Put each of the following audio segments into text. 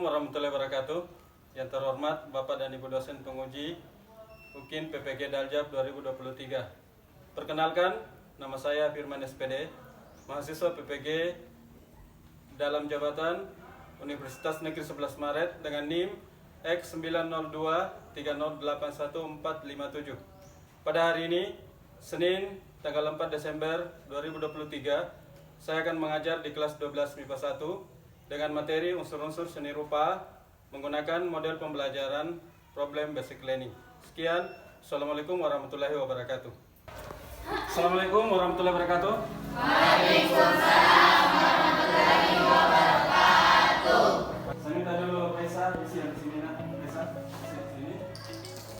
Assalamualaikum warahmatullahi wabarakatuh. Yang terhormat Bapak dan Ibu dosen penguji UKIN PPG Daljab 2023. Perkenalkan, nama saya Firman SPD, mahasiswa PPG dalam jabatan Universitas Negeri 11 Maret dengan NIM X902308147. Pada hari ini, Senin, tanggal 4 Desember 2023, saya akan mengajar di kelas 12 MIPA 1 dengan materi unsur-unsur seni rupa menggunakan model pembelajaran problem basic learning. Sekian, Assalamualaikum warahmatullahi wabarakatuh. Assalamualaikum warahmatullahi wabarakatuh. Waalaikumsalam warahmatullahi wabarakatuh. Saya minta dulu Reza isi yang di sini, nak. Reza isi di sini.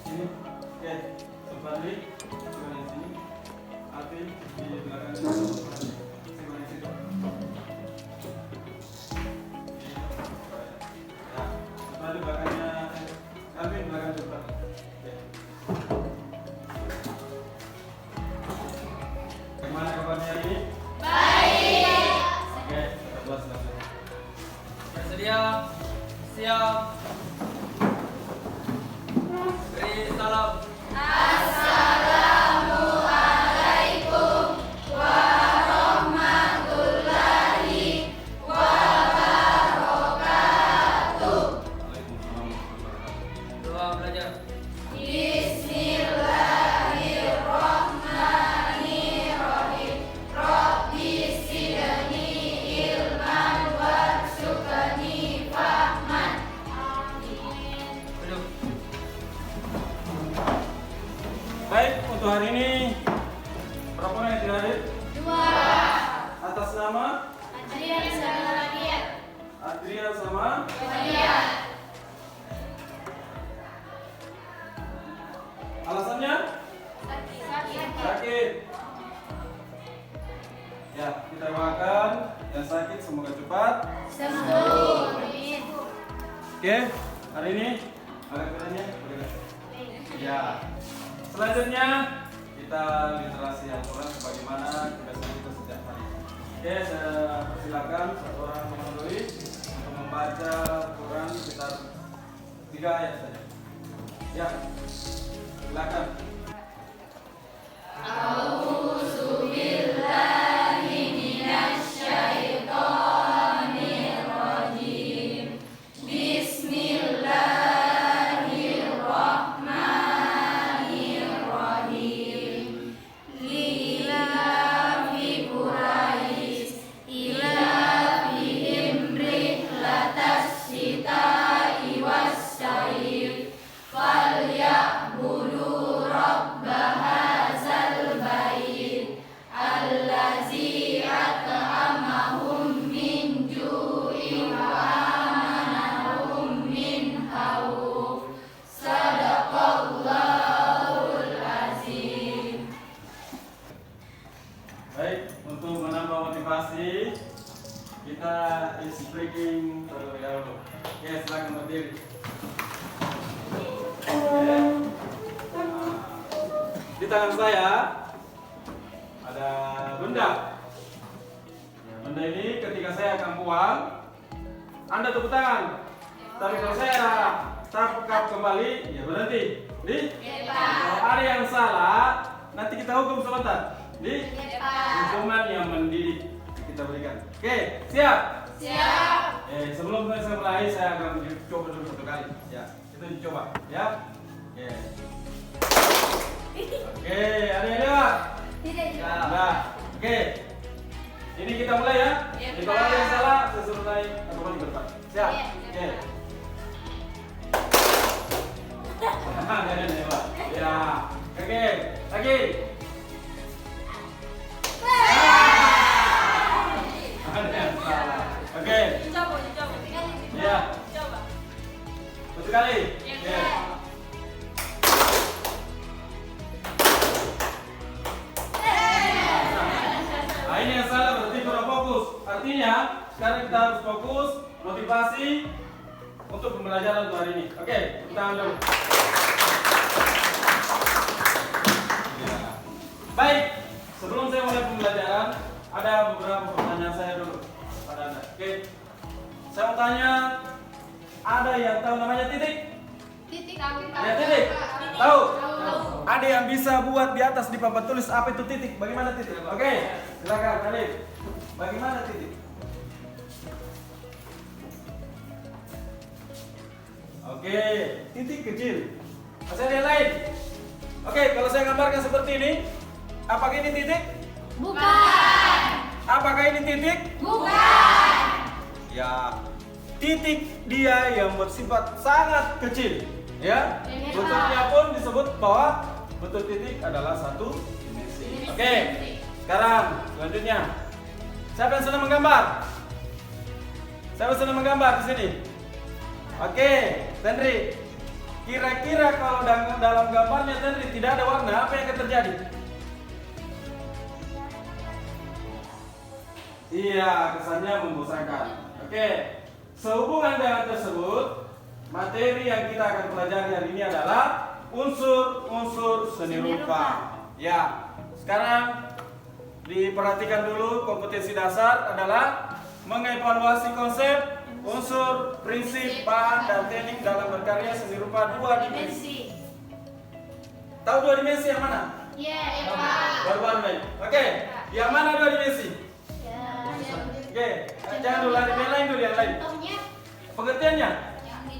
Sini. Oke, Subhadri di sini. Alvin di belakang sini. Di belakangnya Alvin, belakang depan. Bagaimana kabarnya hari ini? Baik. Oke, kita kelas langsung. Bersedia? Siap. Beri salam. Assalamualaikum warahmatullahi wabarakatuh. Waalaikumsalam warahmatullahi wabarakatuh. Doa belajar. Bismillahirrahmanirrahim. Rabbi zidni ilman warzuqni fahman. Amin. Duduk. Baik, untuk hari ini berapa orang yang tidak hadir? 2. Atas nama Adrian sama Radian. Adrian sama Radian. alasannya sakit. Ya, kita doakan yang sakit semoga cepat Sembuh. Amin. Oke, hari ini agak kerennya ya. Selanjutnya kita literasi Al-Quran sebagaimana kebiasaan kita setiap hari. Oke, saya persilakan satu orang memenuhi untuk membaca Quran sekitar 3 ayat saja. Ya, silakan. A'udzubillahi minasyaitonirrajim. Bismillahirrahmanirrahim. Lilafi Quraisy ilafihim rihlatas syita'i was-sayf falyabudu rabba hadzal bait allazi at'amahum min ju'in wa amanahum min khawf. Sadaqallahul azim. Baik, untuk menambah motivasi kita isi breaking terlebih dahulu. Oke, silakan berdiri. Di tangan saya ada benda. Ya, benda ini ketika saya akan buang, Anda tepuk tangan. Tapi kalau saya tangkap kembali, ya berhenti. Kalau ada yang salah, nanti kita hukum sebentar. Hukuman yang mendidik kita berikan. Oke, siap? Siap. Sebelum saya mulai, saya akan coba dulu satu kali. Ya, itu dicoba. Ya. Oke, ada yang lewat? Nah, oke. Ini kita mulai ya. Jadi kalau ada yang salah, saya suruh naik atau balik ke depan. Siap? Oke. Ada yang lewat. Ya. Oke, lagi. Ada yang salah. Oke. Ya. Satu kali. Oke. Nah, ini yang salah berarti kurang fokus. Artinya sekarang kita harus fokus motivasi untuk pembelajaran untuk hari ini. Oke, kita tangan dulu. Ya. Baik, sebelum saya mulai pembelajaran, ada beberapa pertanyaan saya dulu pada Anda. Oke, saya mau tanya Ada yang tahu namanya titik? Titik. Ya titik. Tahu? Ada yang bisa buat di atas di papan tulis apa itu titik? Bagaimana titik? Oke, silakan Alif. Bagaimana titik? Oke, titik kecil. Masih ada yang lain? Oke, kalau saya gambarkan seperti ini, apakah ini titik? Bukan. Apakah ini titik? Bukan. Ya, titik dia yang bersifat sangat kecil. Ya, bentuknya pun disebut bahwa bentuk titik adalah satu dimensi. Oke, sekarang selanjutnya, siapa yang senang menggambar? Siapa yang senang menggambar di sini? Oke, Tendri. Kira-kira kalau dalam gambarnya Tendri tidak ada warna, apa yang akan terjadi? Iya, kesannya membosankan. Oke, sehubungan dengan tersebut, materi yang kita akan pelajari hari ini adalah unsur-unsur seni rupa. Ya, sekarang diperhatikan dulu kompetensi dasar adalah mengevaluasi konsep, unsur, prinsip, bahan, dan teknik dalam berkarya seni rupa 2 dimensi. Tahu 2 dimensi yang mana? Iya, Pak. Baru-baru main. Oke, yang mana 2 dimensi? Oke, jangan dulu yang lain dulu yang lain. Contohnya Pengertiannya?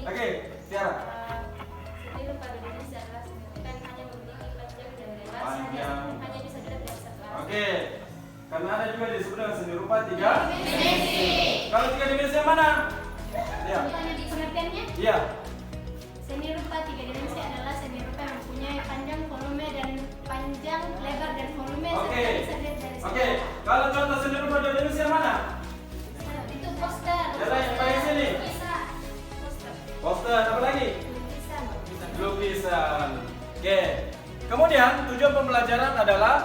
Oke, Tiara. seni rupa 2 dimensi adalah seni rupa yang hanya memiliki panjang dan lebar, Panjang. hanya bisa dilihat dari satu arah. Oke, karena ada juga disebut dengan seni rupa 3 Dimensi. Kalau 3 dimensi yang mana? Ya. Contohnya di pengertiannya, Iya. seni rupa 3 dimensi adalah seni rupa yang mempunyai panjang, volume, dan panjang, lebar, dan volume Oke. serta bisa dilihat dari satu Oke, arah. kalau contoh seni rupa 2 dimensi yang mana? Itu poster. Ya, yang paling sini. Bisa. Poster. Poster, apa lagi? Lukisan. Lukisan. Oke. Kemudian tujuan pembelajaran adalah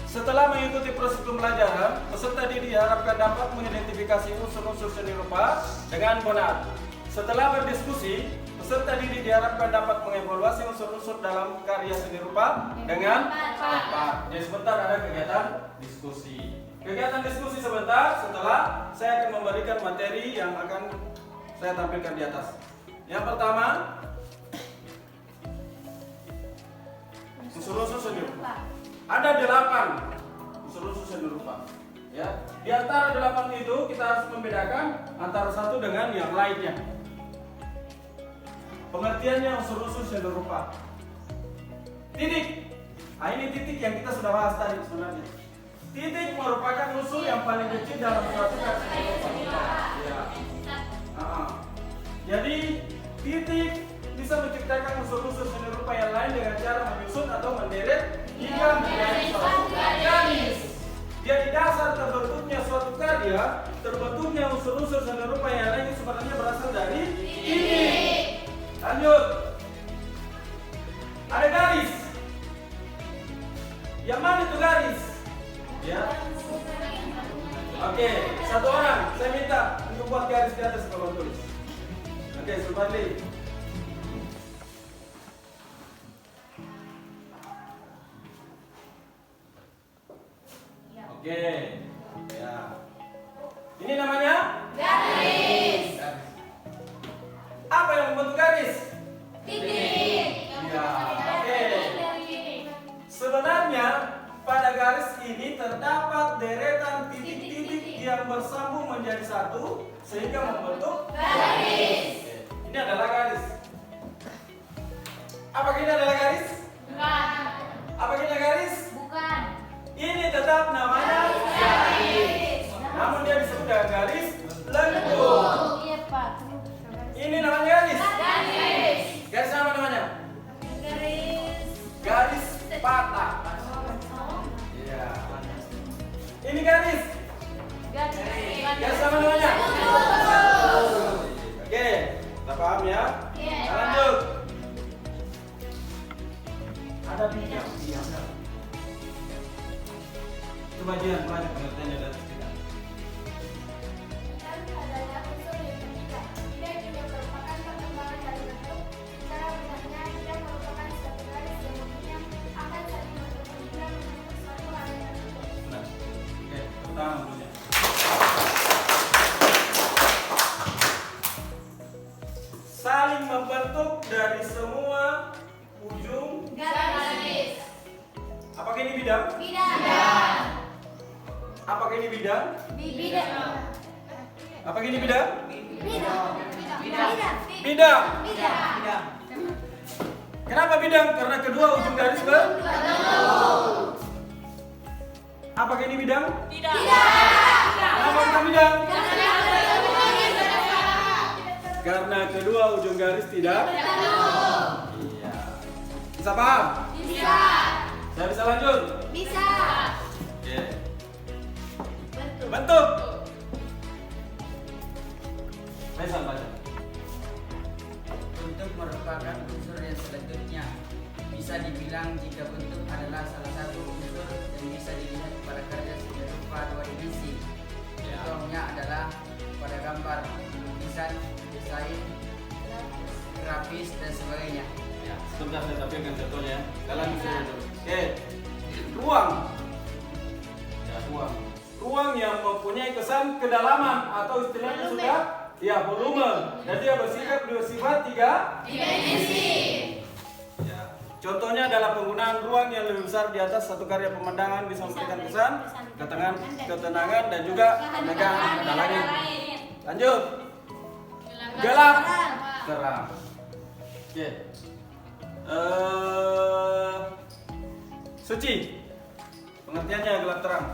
setelah mengikuti proses pembelajaran, peserta didik diharapkan dapat mengidentifikasi unsur-unsur seni rupa dengan benar. Setelah berdiskusi, peserta didik diharapkan dapat mengevaluasi unsur-unsur dalam karya seni rupa dengan tepat. Jadi sebentar ada kegiatan diskusi. Kegiatan diskusi sebentar setelah saya akan memberikan materi yang akan saya tampilkan di atas. Yang pertama, unsur-unsur seni rupa. Ada 8 unsur-unsur seni rupa. Ya, di antara 8 itu kita harus membedakan antara satu dengan yang lainnya. Pengertiannya unsur-unsur seni rupa. Titik. Nah, ini titik yang kita sudah bahas tadi sebenarnya. Titik merupakan unsur yang paling kecil dalam suatu karya seni rupa. Ya. Jadi titik bisa menciptakan unsur-unsur seni rupa yang lain dengan cara menyusun atau menderet hingga menjadi suatu garis. Jadi dasar terbentuknya suatu karya, terbentuknya unsur-unsur seni rupa yang lain sebenarnya berasal dari titik. Lanjut. Ada garis. Yang mana itu garis? Ya. Oke, satu orang saya minta untuk buat garis di atas papan tulis. Oke, Sulfadli. Oke. Ya. Ini namanya Garis. apa yang membentuk garis? Titik. Ya. Oke. Sebenarnya pada garis ini terdapat deretan titik-titik yang bersambung menjadi satu sehingga membentuk Garis. Oke. Ini adalah garis. Apakah ini adalah garis? Bukan. Apakah ini garis? Bukan. Ini tetap namanya garis. Namun dia disebut dengan garis lengkung. Iya, Pak. Ini namanya garis. Garis. Garis apa namanya? Garis. Garis patah. Iya. Ini garis. Garis apa namanya? Oke, kita paham ya? Iya. Nah, lanjut. Ada biang. Coba Jian, pelajari pengertiannya dari kita. adalah unsur yang bertiga. Tidak juga merupakan perkembangan dari bentuk. Secara umumnya, tidak merupakan suatu garis yang umumnya akan saling berhubungan membentuk suatu area tertentu. Nah, oke, pertama dulunya. dari semua ujung. Garis. Apakah ini bidang? Bidang. Apakah ini bidang? Bidang. Apakah ini bidang? Bidang. Bidang. Bidang. Kenapa bidang? Karena kedua ujung garis Apakah ini bidang? Bidang. Kenapa bukan bidang? Karena kedua ujung garis tidak. Iya. Bisa paham? Bisa. Saya bisa lanjut? Bisa. Oke. Bentuk. Bisa baca. Bentuk merupakan unsur yang selanjutnya. Bisa dibilang jika bentuk adalah salah satu unsur yang bisa dilihat pada karya seni rupa dua dimensi. Contohnya adalah pada gambar, lukisan, desain, grafis dan sebagainya. Ya, sebentar saya tampilkan contohnya. Kalian bisa lihat. Oke. Ruang. Ya, ruang. Ruang yang mempunyai kesan kedalaman atau istilahnya sudah ya volume. Dan dia bersifat tiga Dimensi. ya. Contohnya adalah penggunaan ruang yang lebih besar di atas satu karya pemandangan bisa memberikan kesan ketenangan dan juga menegang pada langit. Lanjut. Gelap, terang. Oke. Suci. Pengertiannya gelap terang.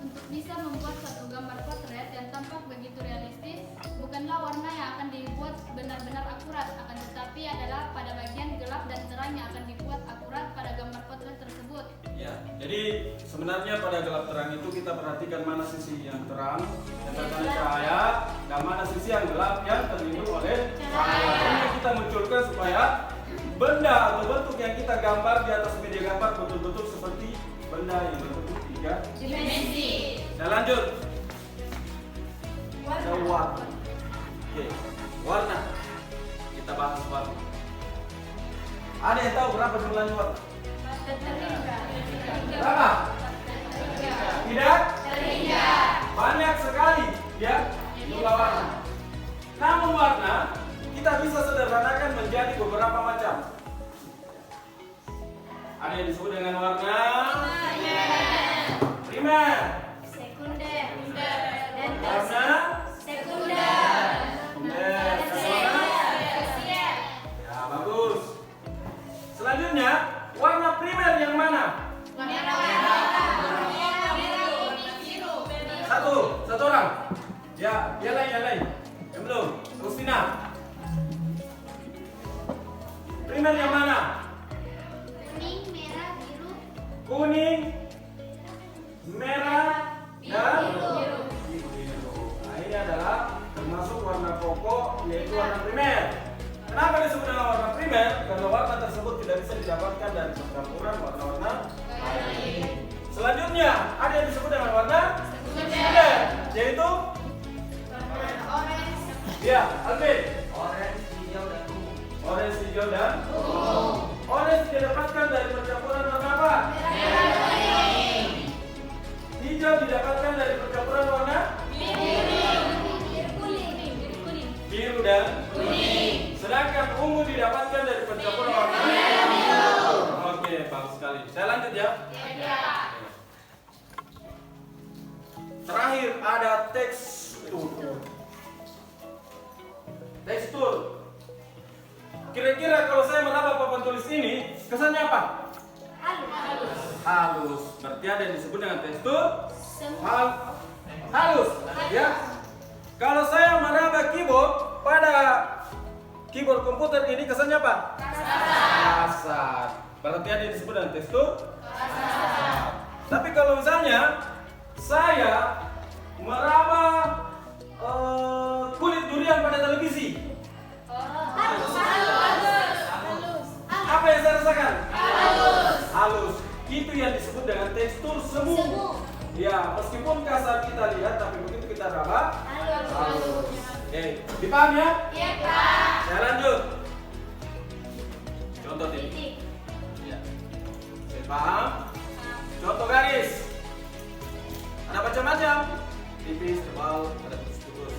Untuk bisa membuat suatu gambar potret yang tampak begitu realistis, bukanlah warna yang akan dibuat benar-benar akurat, akan tetapi adalah pada bagian gelap dan terang yang akan dibuat akurat pada gambar potret tersebut. Ya, jadi sebenarnya pada gelap terang itu kita perhatikan mana sisi yang terang yang terkena cahaya dan mana sisi yang gelap yang terlindung oleh cahaya. Ini kita munculkan supaya benda atau bentuk yang kita gambar di atas media gambar betul-betul seperti benda yang berbentuk tiga Dimensi. Saya lanjut. Ada warna. Oke, warna. Kita bahas warna. Ada yang tahu berapa jumlahnya warna? Berapa? Tidak? Banyak sekali ya jumlah warna. Namun warna kita bisa sederhanakan menjadi beberapa macam. Ada yang disebut dengan warna primer. Sekunder. Warna Sekunder. tersier. Ya, bagus. Selanjutnya, warna primer yang mana? Satu orang. Ya, yang lain. Yang belum. Rustina. Primer yang mana? Kuning, merah, biru. Kuning, merah, dan Biru. biru. Nah, ini adalah termasuk warna pokok yaitu warna primer. Kenapa disebut dengan warna primer? Karena warna tersebut tidak bisa didapatkan dari percampuran warna-warna lain. Selanjutnya ada yang disebut dengan warna sekunder, yaitu ya, Alvin. Orange, hijau, dan ungu. Orange, hijau, dan orange didapatkan dari percampuran warna apa? Hijau didapatkan dari percampuran warna biru dan sedangkan ungu didapatkan dari percampuran warna Oke, bagus sekali. Saya lanjut ya. Terakhir ada tekstur. Tekstur. Kira-kira kalau saya meraba papan tulis ini, kesannya apa? Halus. Berarti ada yang disebut dengan tekstur halus. Ya. Kalau saya meraba keyboard pada keyboard komputer ini, kesannya apa? Kasar. Berarti ada yang disebut dengan tekstur kasar. Tapi kalau misalnya saya meraba kulit durian pada televisi, apa yang saya rasakan? Halus. Itu yang disebut dengan tekstur semu. Ya, meskipun kasar kita lihat, tapi begitu kita raba halus. Oke, dipaham ya? Iya, Pak. Saya lanjut. Contoh titik. Ya. Saya paham. Contoh garis. Ada macam-macam. Tipis, tebal, ada putus-putus.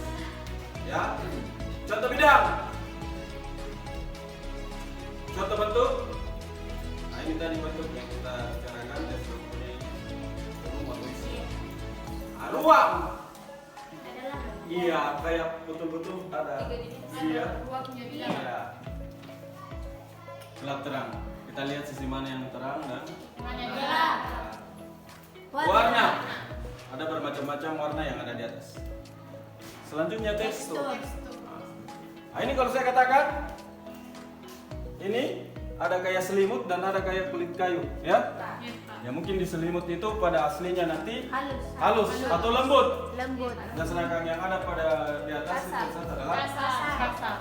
sisi ya. Dua punya bidang. Ya. Gelap terang. Kita lihat sisi mana yang terang dan Mana yang gelap? warna. Ada bermacam-macam warna yang ada di atas. Selanjutnya tekstur. Nah, ini kalau saya katakan ini ada kayak selimut dan ada kayak kulit kayu, ya. Ya mungkin di selimut itu pada aslinya nanti halus atau lembut. Lembut. Dan sedangkan yang ada pada di atas itu adalah Kasar.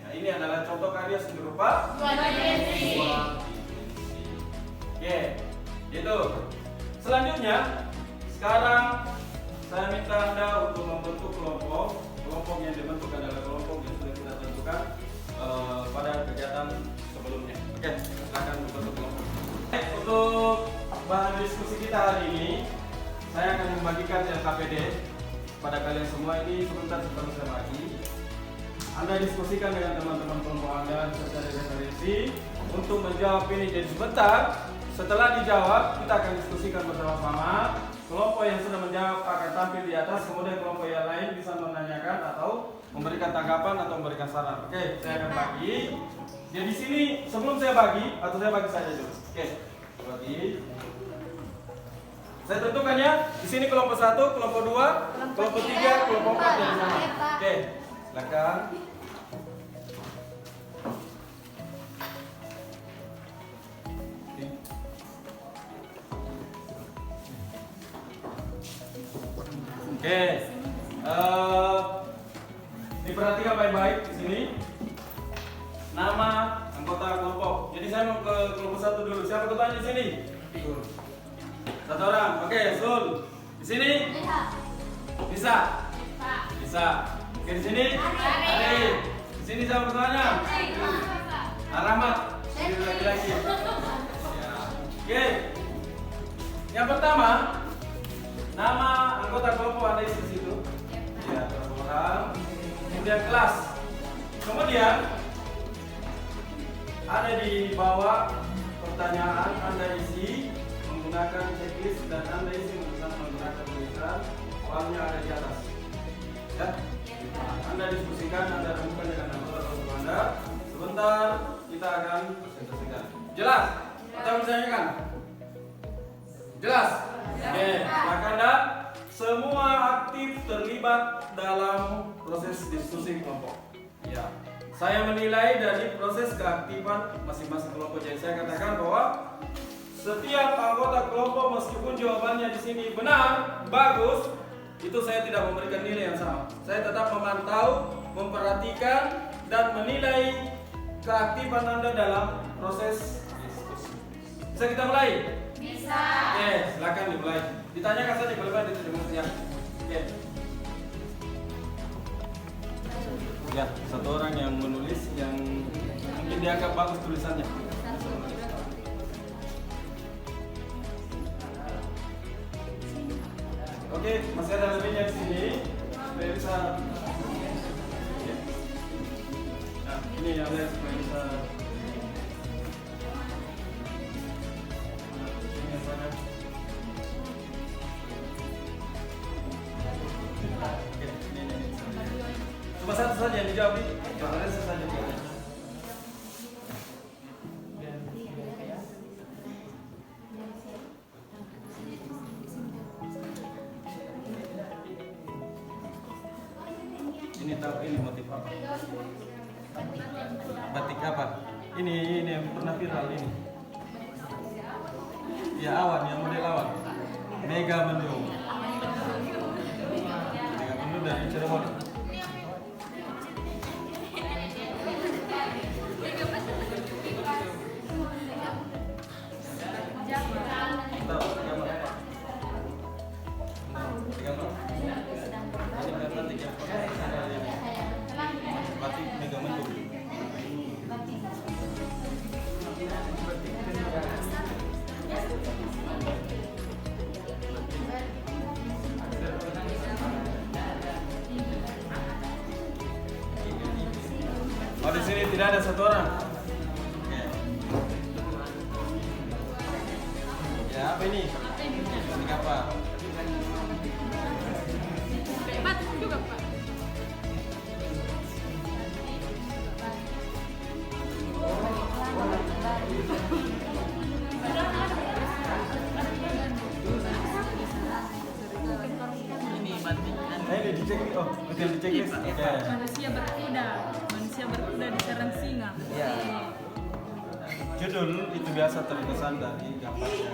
ya, ini adalah contoh karya seni rupa Dua dimensi. Oke, itu. Selanjutnya, sekarang saya minta Anda untuk membentuk kelompok. Kelompok yang dibentuk adalah kelompok yang sudah kita tentukan pada kegiatan sebelumnya. Oke, silakan membentuk kelompok. Untuk bahan diskusi kita hari ini, saya akan membagikan LKPD pada kalian semua. Ini sebentar sebelum saya bagi. Anda diskusikan dengan teman-teman kelompok Anda secara referensi untuk menjawab ini. Jadi sebentar setelah dijawab kita akan diskusikan bersama-sama. Kelompok yang sudah menjawab akan tampil di atas, kemudian kelompok yang lain bisa menanyakan atau memberikan tanggapan atau memberikan saran. Oke, saya akan bagi. Jadi di sini sebelum saya bagi atau saya bagi saja dulu. Oke, bagi. Saya tentukan ya. Di sini kelompok 1, kelompok 2, kelompok 3, kelompok 4 dari sana. Oke, silakan. Oke, diperhatikan baik-baik di sini. Nama anggota kelompok. Jadi saya mau ke kelompok 1 dulu. Siapa ketuanya di sini? Satu orang. Oke, Sul. Di sini? Bisa. Bisa. Oke, di sini? Ari. Di sini siapa ketuanya? Rahmat. Jadi laki-laki. Ya. Oke. Yang pertama, nama anggota kelompok Anda isi di situ. Ya, satu orang. Kemudian kelas. Kemudian ada di bawah pertanyaan Anda isi menggunakan checklist dan Anda isi menggunakan tulisan. Soalnya ada di atas. Ya. Anda diskusikan, Anda temukan dengan anggota kelompok Anda. Sebentar kita akan presentasikan. Jelas? Atau ditanyakan? Jelas? Oke, silakan Anda. Semua aktif terlibat dalam proses diskusi kelompok. Ya. Saya menilai dari proses keaktifan masing-masing kelompok. Jadi saya katakan bahwa setiap anggota kelompok meskipun jawabannya di sini benar, bagus, itu saya tidak memberikan nilai yang sama. Saya tetap memantau, memperhatikan dan menilai keaktifan Anda dalam proses diskusi. Bisa kita mulai? Bisa. Oke, silakan dimulai. Ditanyakan saja kalau ada ya. Oke. Ya, satu orang yang menulis yang mungkin dianggap bagus tulisannya. Oke, masih ada lebihnya di sini. Supaya bisa. Ya. Nah, ini yang saya supaya bisa. Ini yang sana. Oke, ini. Cuma satu saja yang dijawab nih. Yang lain saja dijawab. Ini tahu ini motif apa? Batik apa? Ini yang pernah viral ini. Ya awan, yang model awan. Mega Mendung. Mega Mendung dari Cirebon. Tahu gambar apa? Gambar. Ini batik yang batik Mega Mendung. Oh, di sini tidak ada satu orang. Oke. Ya, apa ini? Batik apa? Batik juga, Pak. yang di checklist. Oke. Manusia berkuda diserang singa. Ya. Judul itu biasa terkesan dari gambarnya.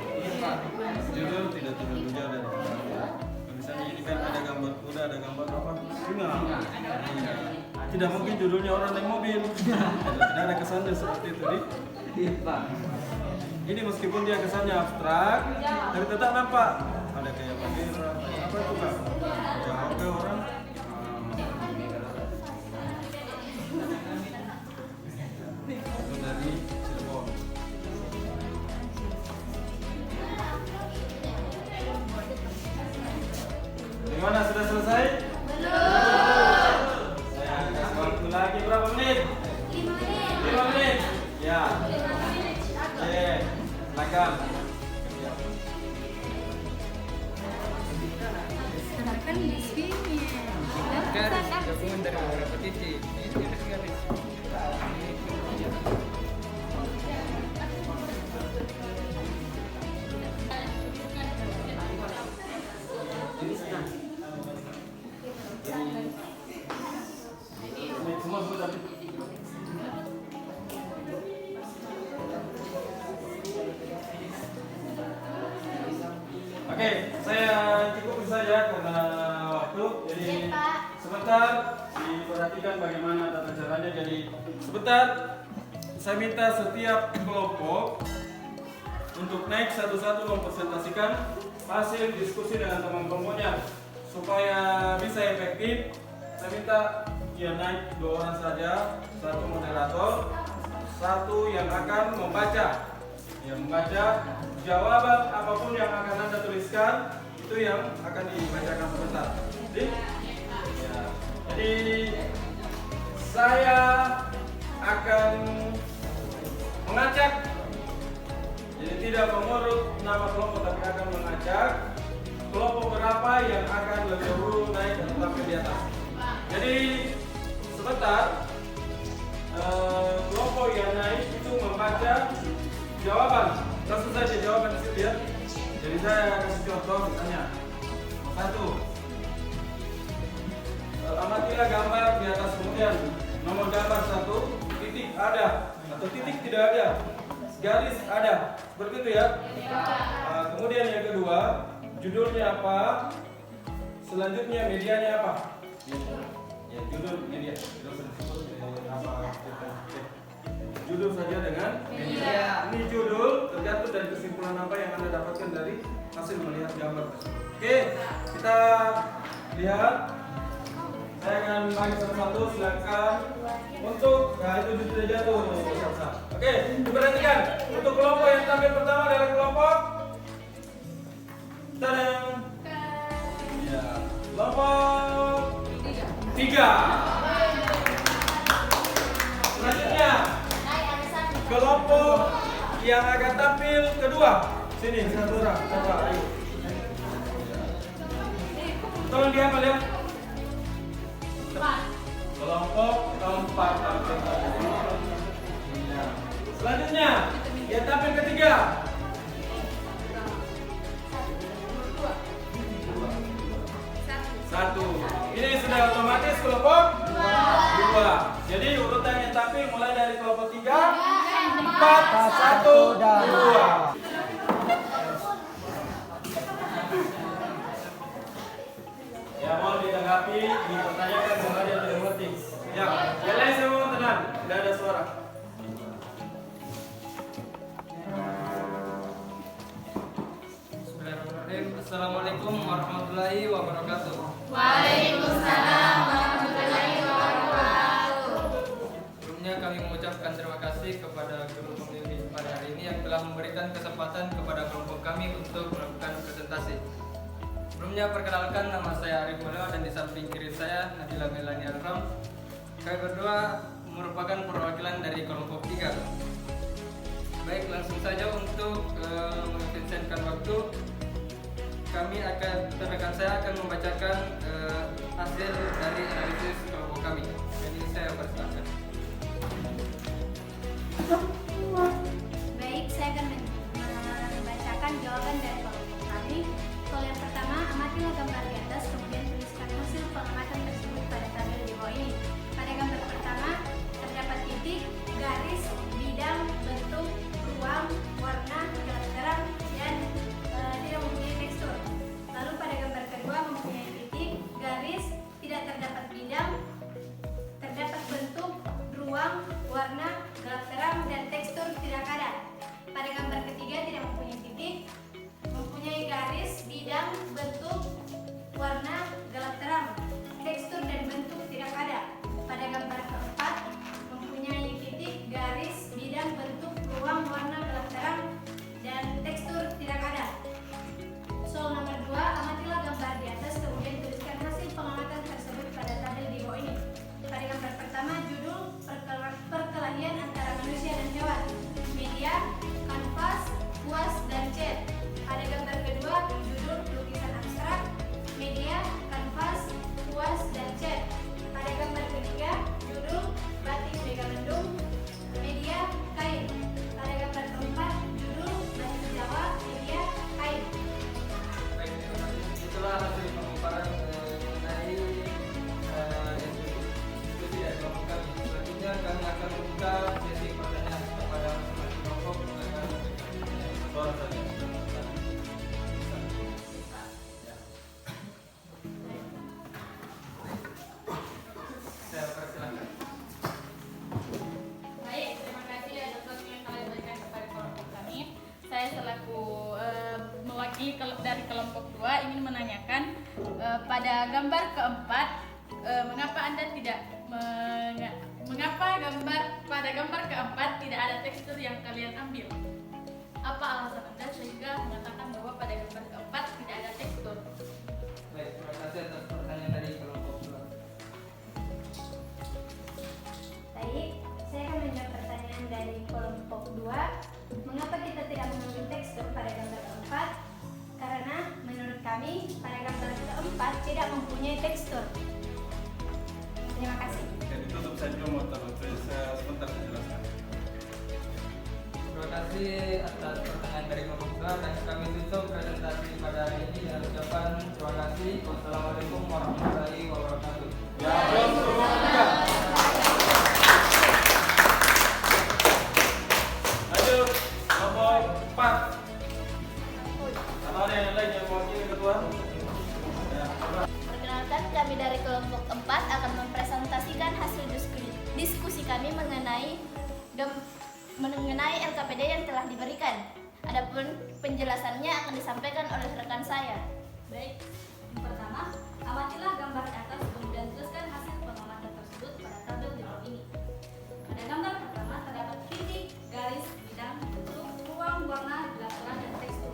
Judul tidak terlalu jauh dari gambar. Misalnya ini kan ada gambar kuda, ada gambar apa? Singa. Iya. Tidak mungkin judulnya orang naik mobil. Tidak ada kesannya seperti itu di. Iya, Pak. Ini meskipun dia kesannya abstrak, tapi tetap nampak ada kayak bendera, apa itu Kak? Jauh ke orang. Itu dari Cirebon. Gimana, sudah selesai? Belum. Saya kasih waktu lagi berapa menit? 5 menit. Ya. Oke, silakan. Kan di sini. Gabungan dari beberapa titik. Ini semua sudah. Oke, saya cukup saja karena waktu. Jadi Iya, Pak. sebentar diperhatikan bagaimana tata caranya. Jadi sebentar saya minta setiap kelompok untuk naik satu-satu mempresentasikan hasil diskusi dengan teman-temannya supaya bisa efektif. Saya minta ya naik 2 orang saja, 1 moderator, 1 yang akan membaca. Yang membaca jawaban apapun yang akan Anda tuliskan itu yang akan dibacakan sebentar. Ya. Jadi saya akan mengacak. Jadi tidak mengurut nama kelompok tapi akan mengacak kelompok berapa yang akan lebih dahulu naik dan tampil di atas. Jadi sebentar kelompok yang naik itu membaca jawaban. Langsung saja jawaban di situ ya. Jadi saya kasih contoh misalnya 1. Amatilah gambar di atas, kemudian nomor gambar 1, titik ada atau titik tidak ada, garis ada, seperti itu ya. Kemudian yang kedua, judulnya apa, selanjutnya medianya apa. Ya, judul media. Judul saja dengan media. Ini judul tergantung dari kesimpulan apa yang Anda dapatkan dari hasil melihat gambar tersebut. Oke, kita lihat. Saya akan bagi satu-satu, silakan untuk, nah itu sudah jatuh. Oke, diperhatikan untuk kelompok yang tampil pertama adalah kelompok tadang. Ya, kelompok 3. Selanjutnya kelompok yang akan tampil kedua. Sini, 1 orang, coba ayo. Tolong dihafal ya. Kelompok keempat. Selanjutnya yang tampil ketiga. 1. Ini sudah otomatis kelompok 2. Jadi urutan yang tampil mulai dari kelompok 3, 4, 1, 2. Ya, mohon ditanggapi, dipertanyakan kalau ada yang tidak mengerti. Ya, yang lain semua tenang, tidak ada suara. Bismillahirrahmanirrahim. Assalamualaikum warahmatullahi wabarakatuh. Waalaikumsalam warahmatullahi wabarakatuh. Sebelumnya kami mengucapkan terima kasih kepada guru pembimbing pada hari ini yang telah memberikan kesempatan kepada kelompok kami untuk melakukan presentasi. Sebelumnya perkenalkan, nama saya Arif Mulyo dan di samping kiri saya Nabila Melani Alram. Kami berdua merupakan perwakilan dari kelompok 3. Baik, langsung saja untuk mengefisienkan waktu, rekan saya akan membacakan hasil dari analisis kelompok kami. Jadi saya persilakan. Baik, saya akan membacakan jawaban dari kelompok kami. Soal yang pertama, amatilah gambar di atas, kemudian tuliskan hasil pengamatan tersebut pada gambar keempat, pada gambar keempat tidak ada tekstur yang kalian ambil? Apa alasan Anda sehingga mengatakan bahwa pada gambar keempat tidak ada tekstur? Baik, terima kasih atas pertanyaan dari kelompok 2. Baik, saya akan menjawab pertanyaan dari kelompok 2. Mengapa kita tidak mengambil tekstur pada gambar keempat? Karena menurut kami pada gambar keempat tidak mempunyai tekstur. Terima kasih. Jadi tutup saja motor, saya sebentar saya jelaskan. Terima kasih atas pertanyaan dari kelompok 2 dan kami tutup presentasi pada hari ini dengan ucapan terima kasih. Wassalamualaikum warahmatullahi wabarakatuh. Lanjut, kelompok 4. Apa ada yang lain yang mewakili ketua? Ya, coba. Perkenalkan, kami dari kelompok 4 akan mempresentasikan hasil diskusi kami mengenai LKPD yang telah diberikan. Adapun penjelasannya akan disampaikan oleh rekan saya. Baik, yang pertama, amatilah gambar di atas kemudian tuliskan hasil pengamatan tersebut pada tabel di bawah ini. Pada gambar pertama terdapat titik, garis, bidang, bentuk, ruang, warna, gelap terang, dan tekstur.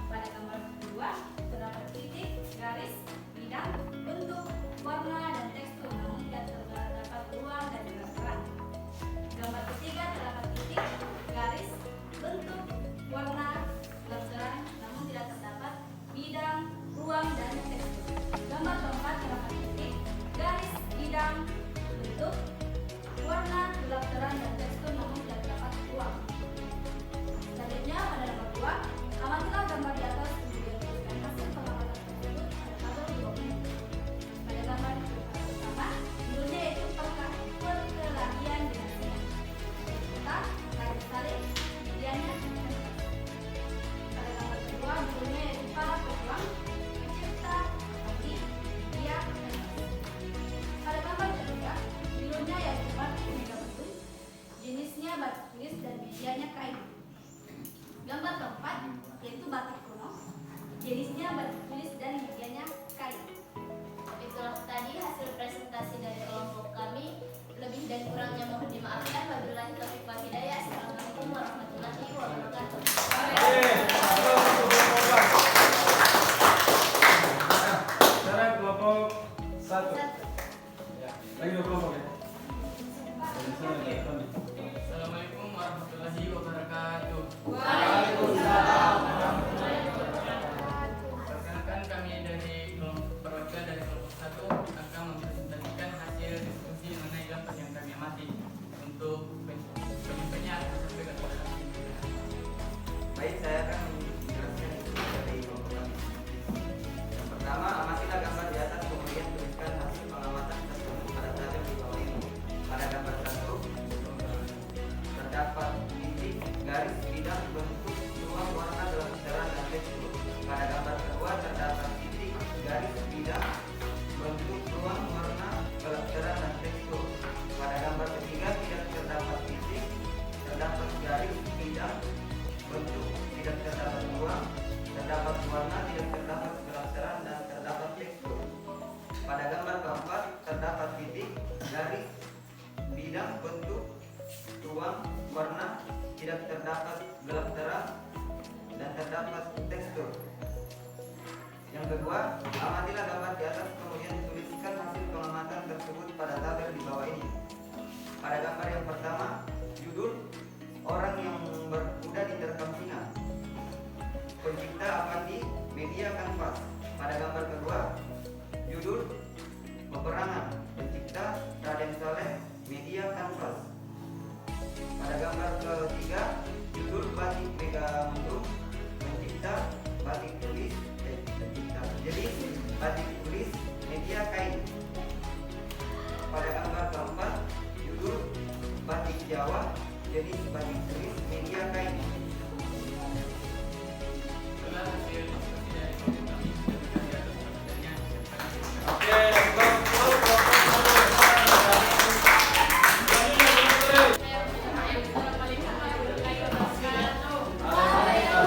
Pada gambar kedua terdapat titik, garis, bidang, bentuk, warna, dan tekstur, namun tidak terdapat ruang dan gelap terang. Gambar ketiga terdapat titik, garis, bentuk, warna, gelap terang, namun tidak terdapat bidang, ruang, dan tekstur. Gambar keempat terdapat titik, garis, bidang, bentuk, warna, gelap terang, dan tekstur, namun tidak terdapat ruang. Selanjutnya pada nomor 2, amatilah gambar di atas kemudian tuliskan hasil pengamatan tersebut pada tabel di bawah ini. Pada gambar pertama, judulnya yaitu perkelahian dengan singa. Kita garis tarik, medianya. Pada gambar kedua, judulnya yaitu para pejuang, pencipta, hati, dia, dan kasih. Pada gambar ketiga, judulnya yaitu batik megabendung, jenisnya batik tulis dan medianya kain. Gambar keempat yaitu batik kuno, jenisnya batik tulis dan medianya kain. Itulah tadi hasil presentasi dari kelompok kami. Lebih dan kurangnya mohon dimaafkan. Wabillahi taufiq wal hidayah. Assalamualaikum warahmatullahi wabarakatuh. Sekarang kelompok 1. Ya, lagi 2 kelompok ya. Assalamualaikum warahmatullahi wabarakatuh. Perkenalkan, kami dari perwakilan dari kelompok 1 akan mempresentasikan hasil diskusi mengenai gambar yang kami amati. Untuk penyampainya akan sampaikan kepada Baik, saya akan menjelaskan diskusi dari kelompok kami. Yang pertama, amatilah gambar di atas kemudian tuliskan hasil pengamatan tersebut pada tabel di bawah ini. Pada gambar 1 terdapat titik, garis, bidang, bentuk, ruang, warna, gelap terang, dan tekstur. Pada gambar kedua terdapat titik, garis, bidang, bentuk, ruang, warna, gelap terang, dan tekstur. Pada gambar ketiga tidak terdapat titik, terdapat garis, bidang, bentuk, tidak terdapat ruang, terdapat warna, tidak terdapat gelap terang, dan terdapat tekstur. Pada gambar keempat terdapat titik, garis, bidang, bentuk, ruang, warna, tidak terdapat gelap terang, dan terdapat tekstur. Yang kedua, amatilah gambar di atas kemudian tuliskan hasil pengamatan tersebut pada tabel di bawah ini. Pada gambar yang pertama, judul orang yang berkuda diterkam singa. Pencipta Avandi, media kanvas. Pada gambar kedua, judul peperangan. Pencipta Raden Saleh, media kanvas. Pada gambar ketiga, judul batik megabendung. Pencipta batik tulis, jadi batik tulis, media kain. Pada gambar keempat, judul batik Jawa, jadi batik tulis, media kain. itulah hasil diskusi dari kelompok kami. Terima kasih atas perhatiannya. Oke, kelompok 1. Assalamualaikum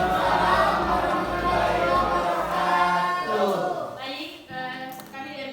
warahmatullahi wabarakatuh. Baik, kami dari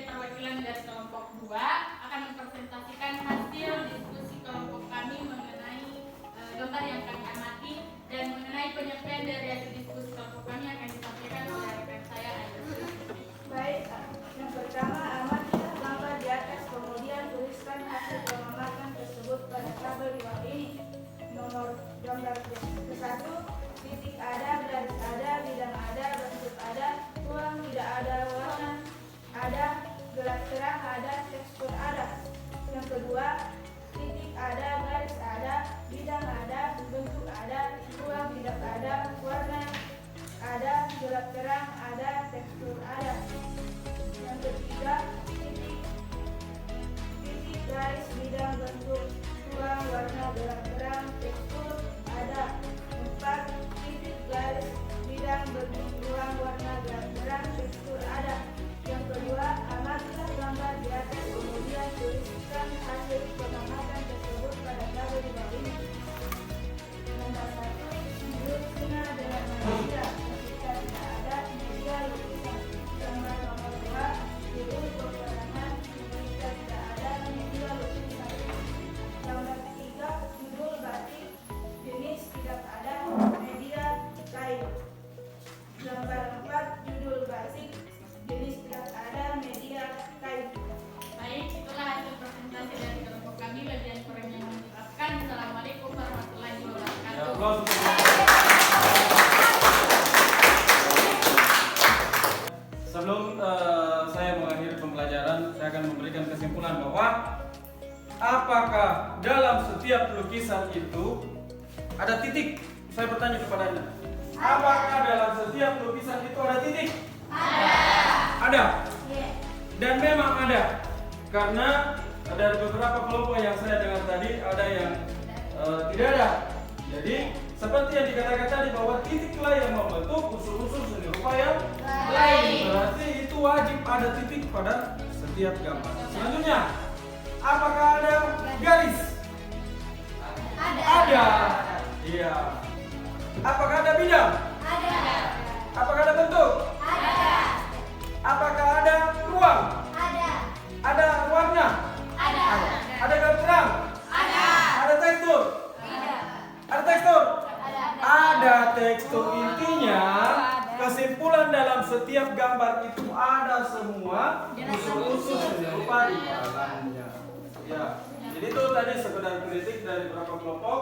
gerak terang tekstur ada. 4 titik garis bidang bentuk ruang warna gerak terang tekstur ada. Yang kedua, amatilah gambar di atas kemudian tuliskan hasil pengamatan tersebut pada tabel di bawah ini. Nomor 1, judul singa dengan media ketika tidak ada media lukisan. Gambar nomor 2, judul peperangan ketika tidak ada media lukisan. Gambar 3, judul batik jenis tidak ada media kain. Gambar 4, judul batik jenis tidak ada media kain. Baik, itulah hasil presentasi dari kelompok kami. Bagian kurang yang menjelaskan. Assalamualaikum warahmatullahi Ya, wabarakatuh. applause. Sebelum saya mengakhiri pembelajaran, saya akan memberikan kesimpulan bahwa apakah dalam setiap lukisan itu ada titik? Saya bertanya kepada Anda. Apakah dalam setiap lukisan itu ada titik? Ada. Dan memang ada. Karena dari beberapa kelompok yang saya dengar tadi ada yang tidak ada. Jadi seperti yang dikatakan tadi bahwa titiklah yang membentuk unsur-unsur seni rupa yang lain. Berarti itu wajib ada titik pada setiap gambar. Selanjutnya, apakah ada garis? Ada. Iya. Apakah ada bidang? Apakah ada bentuk? Apakah ada ruang? Ada warna? Ada garis terang? Ada tekstur? Ada tekstur? Ada tekstur. Intinya kesimpulan dalam setiap gambar itu ada semua unsur-unsur seni rupa di dalamnya. Ya. Jadi itu tadi sekedar kritik dari beberapa kelompok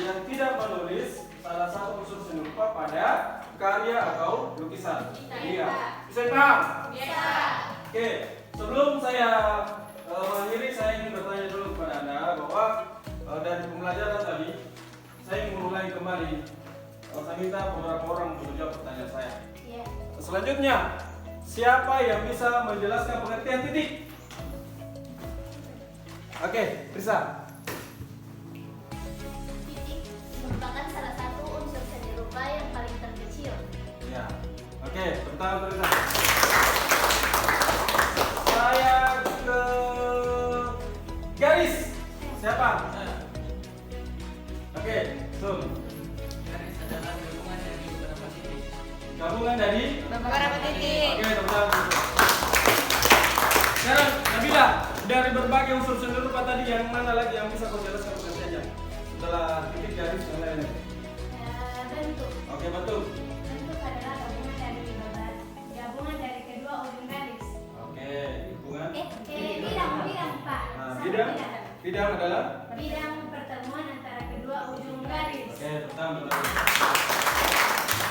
yang tidak menulis salah satu unsur seni rupa pada karya atau lukisan. Iya. Bisa paham? Bisa. Oke, sebelum saya mengakhiri, saya ingin bertanya dulu kepada Anda bahwa dari pembelajaran tadi saya ingin mengulangi kembali. Saya minta beberapa orang untuk menjawab pertanyaan saya. Selanjutnya, siapa yang bisa menjelaskan pengertian titik? Oke, Risa. Titik merupakan salah satu unsur seni rupa yang paling terkecil. Ya. Oke, pertama Risa. Saya ke garis. Siapa? Oke, Sun. Garis adalah gabungan dari beberapa titik. Gabungan dari Beberapa titik. Oke, teman-teman. Sekarang Nabila, dari berbagai unsur seni rupa tadi yang mana lagi yang bisa kau jelaskan pengertiannya? Setelah titik garis yang lainnya. Bentuk. Oke, betul. Bentuk adalah gabungan dari kedua ujung garis. Oke, hubungan. Bidang Pak. Nah, Sama bidang adalah. bidang pertemuan antara kedua ujung garis. Oke, betul.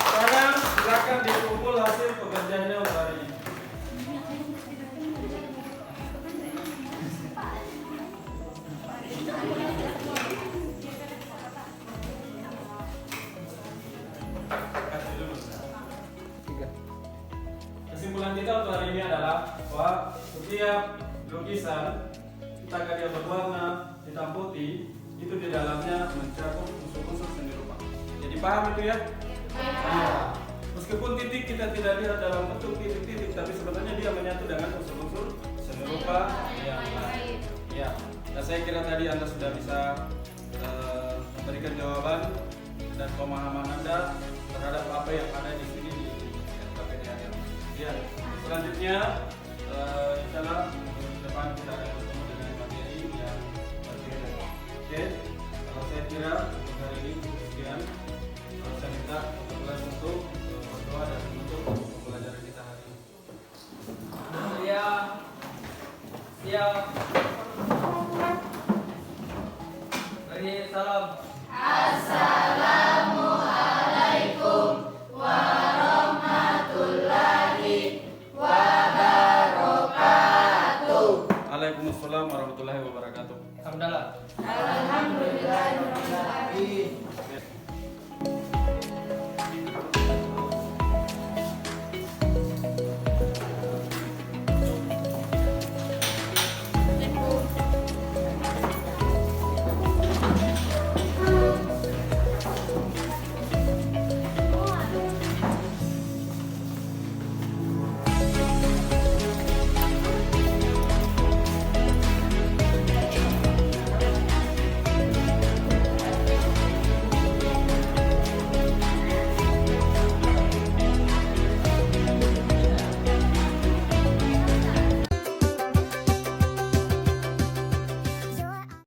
Sekarang silakan dikumpul hasil pekerjaannya untuk hari ini. Kesimpulan kita untuk hari ini adalah bahwa setiap lukisan kita dia berwarna hitam putih itu di dalamnya mencakup unsur-unsur seni rupa. Jadi paham itu ya? Nah, meskipun titik kita tidak lihat dalam bentuk titik-titik, tapi sebenarnya dia menyatu dengan unsur-unsur seni rupa yang lain. Ya, nah saya kira tadi Anda sudah bisa memberikan jawaban dan pemahaman Anda terhadap apa yang ada di sini di KPDHL. Ya, selanjutnya insyaallah minggu depan kita akan bertemu dengan materi yang berbeda. Oke, kalau saya kira untuk hari ini cukup sekian. Saya minta kelas untuk berdoa dan menutup pembelajaran kita hari ini. Siap. Beri salam. Assalamualaikum warahmatullahi wabarakatuh. Waalaikumsalam warahmatullahi wabarakatuh. Alhamdulillah. Alhamdulillah.